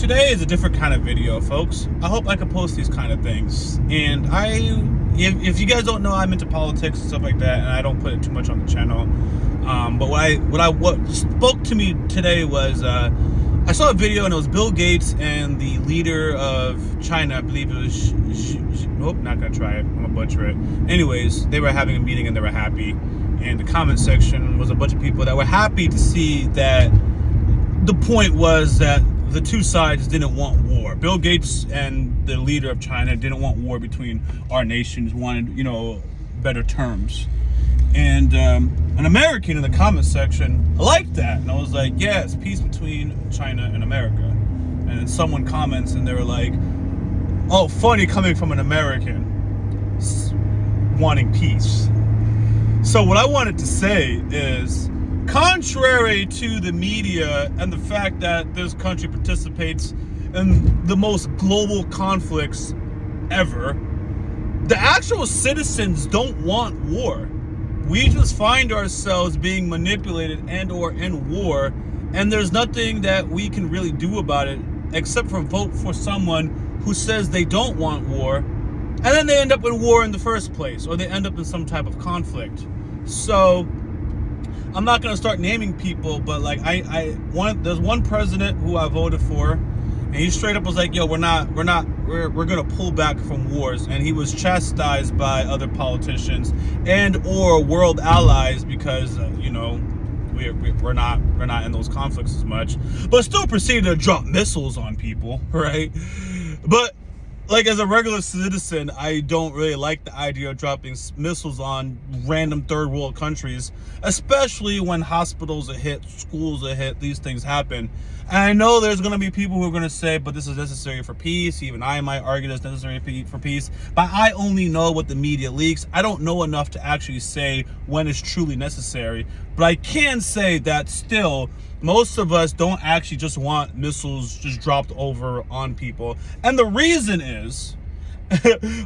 Today is a different kind of video, folks. I hope I can post these kind of things. And if you guys don't know, I'm into politics and stuff like that, and I don't put it too much on the channel. But what spoke to me today was I saw a video, and it was Bill Gates and the leader of China. I believe it was nope, not gonna try it. I'm gonna butcher it. Anyways, they were having a meeting and they were happy. And the comment section was a bunch of people that were happy to see that the point was that the two sides didn't want war. Bill Gates and the leader of China didn't want war between our nations, wanted, better terms. And an American in the comment section liked that. And I was like, yes, peace between China and America. And then someone comments and they were like, oh, funny coming from an American wanting peace. So what I wanted to say is, contrary to the media and the fact that this country participates in the most global conflicts ever, the actual citizens don't want war. We just find ourselves being manipulated and or in war, and there's nothing that we can really do about it except for vote for someone who says they don't want war, and then they end up in war in the first place, or they end up in some type of conflict. So I'm not gonna start naming people, but like there's one president who I voted for, and he straight up was like, "Yo, we're gonna pull back from wars," and he was chastised by other politicians and or world allies because we're not in those conflicts as much, but still proceeded to drop missiles on people, right? But like, as a regular citizen, I don't really like the idea of dropping missiles on random third world countries, especially when hospitals are hit, schools are hit, these things happen. And I know there's going to be people who are going to say, but this is necessary for peace. Even I might argue that's necessary for peace. But I only know what the media leaks. I don't know enough to actually say when it's truly necessary. But I can say that still, most of us don't actually just want missiles just dropped over on people. And the reason is,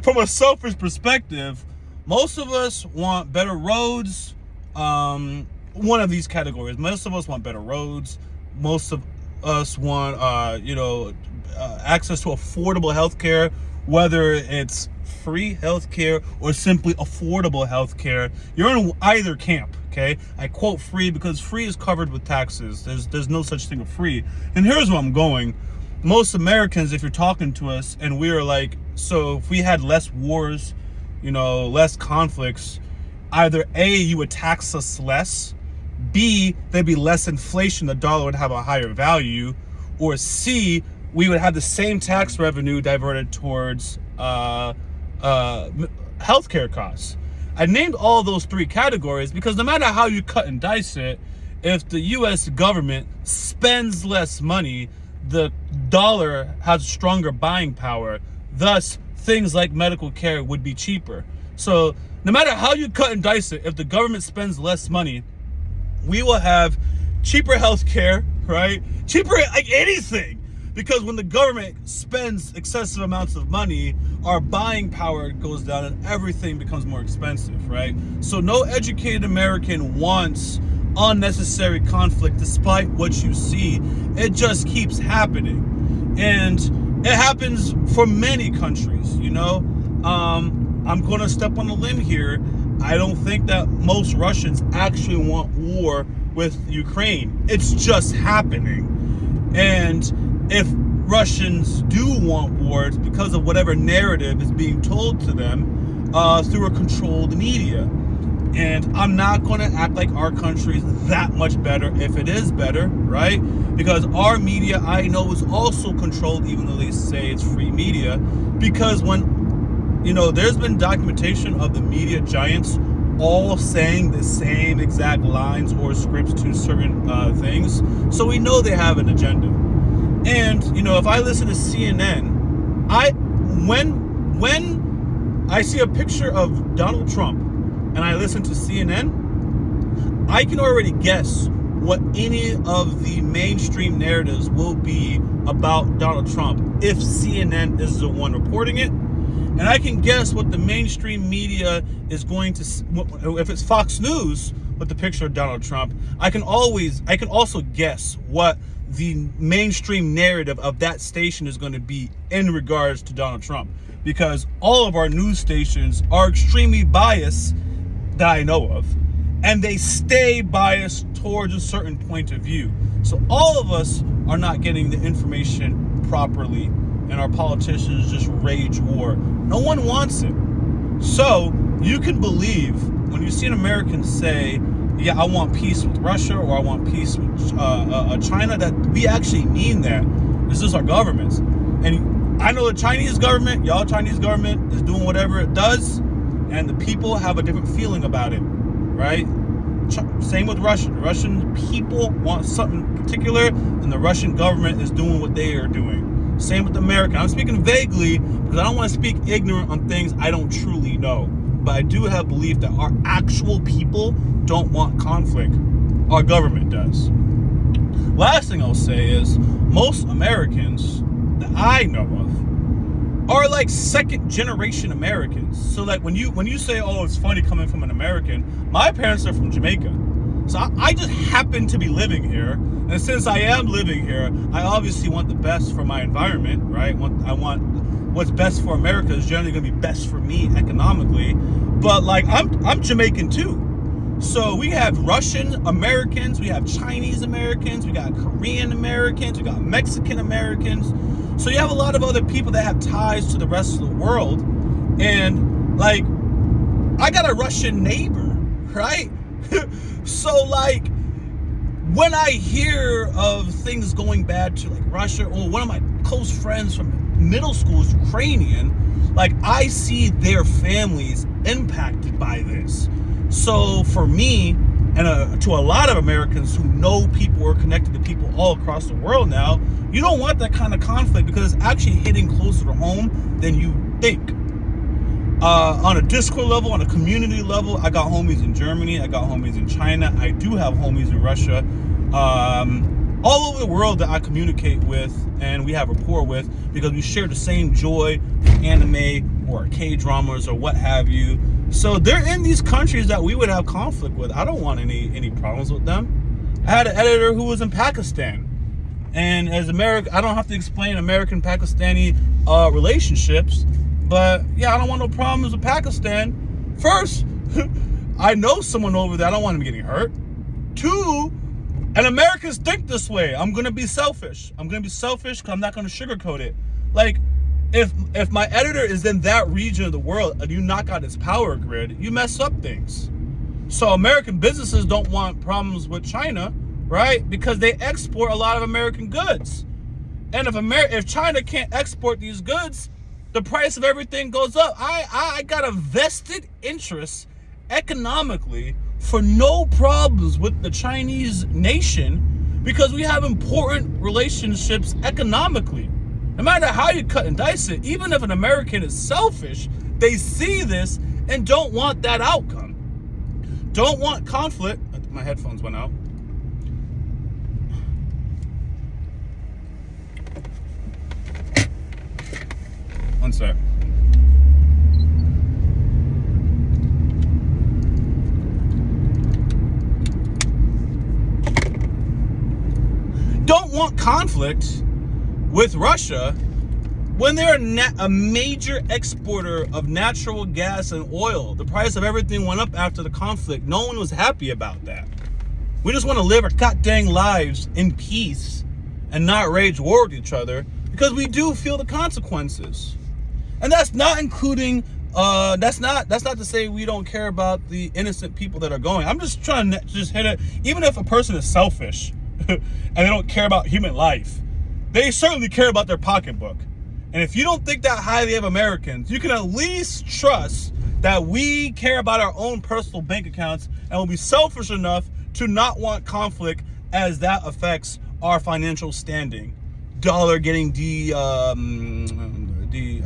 from a selfish perspective, most of us want better roads. One of these categories. Most of us want better roads. Most of us want, access to affordable healthcare, whether it's free healthcare or simply affordable healthcare. You're in either camp, okay? I quote free because free is covered with taxes. There's no such thing as free. And here's where I'm going. Most Americans, if you're talking to us and we're like, so if we had less wars, less conflicts, either A, you would tax us less, B, there'd be less inflation, the dollar would have a higher value, or C, we would have the same tax revenue diverted towards healthcare costs. I named all those three categories because no matter how you cut and dice it, if the U.S. government spends less money, the dollar has stronger buying power. Thus, things like medical care would be cheaper. So no matter how you cut and dice it, if the government spends less money, we will have cheaper health care, right? Cheaper, like anything. Because when the government spends excessive amounts of money, our buying power goes down and everything becomes more expensive, right? So no educated American wants unnecessary conflict despite what you see. It just keeps happening. And it happens for many countries, I'm going to step on a limb here. I don't think that most Russians actually want war with Ukraine. It's just happening. And if Russians do want war, it's because of whatever narrative is being told to them through a controlled media. And I'm not going to act like our country is that much better if it is better, right? Because our media, I know, is also controlled, even though they say it's free media. Because when there's been documentation of the media giants all saying the same exact lines or scripts to certain things. So we know they have an agenda. And, if I listen to CNN, when I see a picture of Donald Trump and I listen to CNN, I can already guess what any of the mainstream narratives will be about Donald Trump if CNN is the one reporting it. And I can guess what the mainstream media is going to, if it's Fox News with the picture of Donald Trump, I can also guess what the mainstream narrative of that station is going to be in regards to Donald Trump, because all of our news stations are extremely biased that I know of, and they stay biased towards a certain point of view. So all of us are not getting the information properly, and our politicians just rage war. No one wants it. So you can believe when you see an American say, yeah, I want peace with Russia, or I want peace with China, that we actually mean that. This is our governments. And I know the Chinese government, y'all Chinese government, is doing whatever it does, and the people have a different feeling about it, right? Same with Russia. The Russian people want something particular, and the Russian government is doing what they are doing. Same with America. I'm speaking vaguely because I don't want to speak ignorant on things I don't truly know. But I do have belief that our actual people don't want conflict. Our government does. Last thing I'll say is most Americans that I know of are like second generation Americans. So like when you say, oh, it's funny coming from an American, my parents are from Jamaica. So I just happen to be living here. And since I am living here, I obviously want the best for my environment, right? I want what's best for America is generally going to be best for me economically. But like I'm Jamaican too. So we have Russian Americans, we have Chinese Americans, we got Korean Americans, we got Mexican Americans. So you have a lot of other people that have ties to the rest of the world. And like, I got a Russian neighbor, right? So like, when I hear of things going bad to like Russia, or one of my close friends from middle school is Ukrainian, like I see their families impacted by this. So for me, and to a lot of Americans who know people or connected to people all across the world now, you don't want that kind of conflict because it's actually hitting closer to home than you think. On a Discord level, on a community level, I got homies in Germany, I got homies in China, I do have homies in Russia, all over the world that I communicate with and we have rapport with because we share the same joy, anime or K-dramas or what have you. So they're in these countries that we would have conflict with. I don't want any problems with them. I had an editor who was in Pakistan, and as America, I don't have to explain American-Pakistani relationships. But yeah, I don't want no problems with Pakistan. First, I know someone over there. I don't want him getting hurt. Two, and Americans think this way. I'm going to be selfish. I'm going to be selfish because I'm not going to sugarcoat it. Like, if my editor is in that region of the world and you knock out its power grid, you mess up things. So American businesses don't want problems with China, right? Because they export a lot of American goods. And if China can't export these goods, the price of everything goes up. I got a vested interest economically for no problems with the Chinese nation because we have important relationships economically. No matter how you cut and dice it, even if an American is selfish, they see this and don't want that outcome. Don't want conflict. My headphones went out. One sec. Don't want conflict with Russia when they're a major exporter of natural gas and oil. The price of everything went up after the conflict. No one was happy about that. We just want to live our goddamn lives in peace and not rage war with each other because we do feel the consequences. And that's not including, that's not to say we don't care about the innocent people that are going. I'm just trying to just hit it. Even if a person is selfish and they don't care about human life, they certainly care about their pocketbook. And if you don't think that highly of Americans, you can at least trust that we care about our own personal bank accounts and will be selfish enough to not want conflict as that affects our financial standing. Dollar getting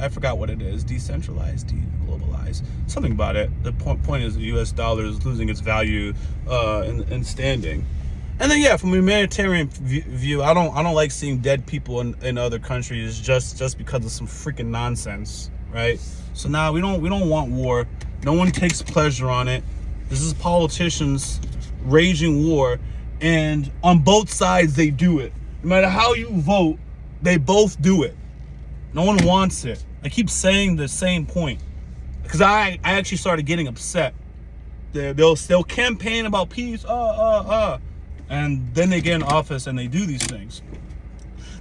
I forgot what it is, decentralized, deglobalized, something about it. The point is the U.S. dollar is losing its value in standing. And then yeah, from a humanitarian view, I don't like seeing dead people in other countries just because of some freaking nonsense, right? So now we don't want war. No one takes pleasure on it. This is politicians raging war, and on both sides they do it. No matter how you vote, they both do it. No one wants it. I keep saying the same point because I actually started getting upset. They'll campaign about peace, and then they get in office and they do these things.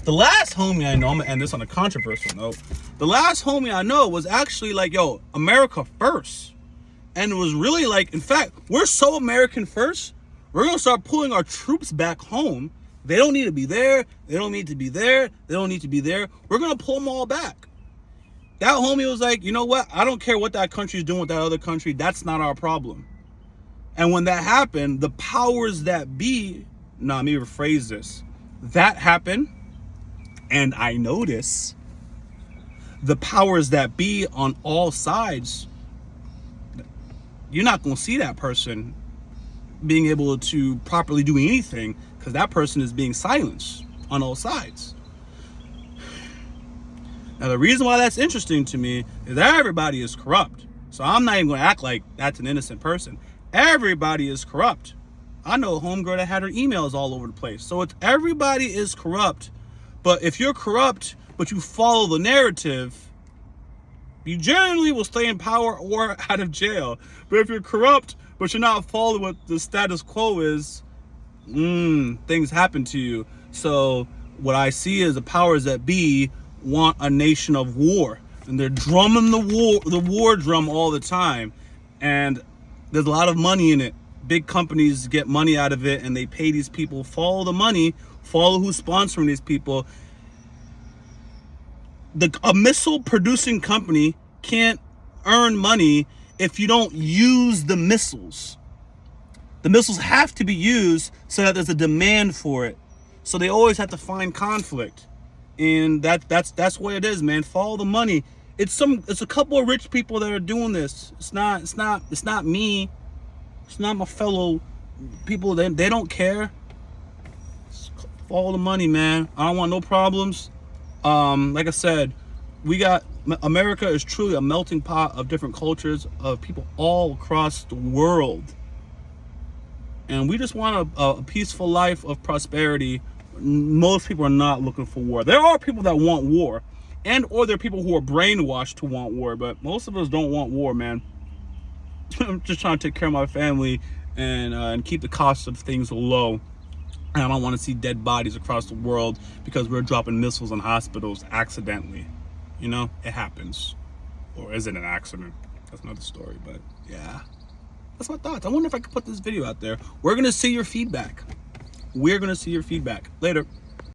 The last homie I know, I'm gonna end this on a controversial note. The last homie I know was actually like, yo, America first. And it was really like, in fact, we're so American first, we're gonna start pulling our troops back home. They don't need to be there. They don't need to be there. They don't need to be there. We're gonna pull them all back. That homie was like, you know what? I don't care what that country is doing with that other country. That's not our problem. And when that happened, the powers that be, let me rephrase this. That happened. And I notice the powers that be on all sides, you're not going to see that person being able to properly do anything because that person is being silenced on all sides. Now, the reason why that's interesting to me is that everybody is corrupt. So I'm not even going to act like that's an innocent person. Everybody is corrupt. I know a homegirl that had her emails all over the place. So it's everybody is corrupt. But if you're corrupt, but you follow the narrative, you generally will stay in power or out of jail. But if you're corrupt, but you're not following what the status quo is, things happen to you. So what I see is the powers that be want a nation of war. And they're drumming the war drum all the time. And there's a lot of money in it. Big companies get money out of it and they pay these people. Follow the money. Follow who's sponsoring these people. A missile producing company can't earn money if you don't use the missiles. The missiles have to be used so that there's a demand for it. So they always have to find conflict. And that's what it is, man. Follow the money. It's a couple of rich people that are doing this. It's not me. It's not my fellow people. They don't care. Follow the money, man. I don't want no problems. Like I said, America is truly a melting pot of different cultures, of people all across the world. And we just want a peaceful life of prosperity. Most people are not looking for war. There are people that want war, or there are people who are brainwashed to want war, but most of us don't want war, man. I'm just trying to take care of my family and keep the cost of things low. And I don't want to see dead bodies across the world because we're dropping missiles on hospitals accidentally. You know, it happens. Or is it an accident? That's another story, but yeah. That's my thoughts. I wonder if I could put this video out there. We're going to see your feedback. Later.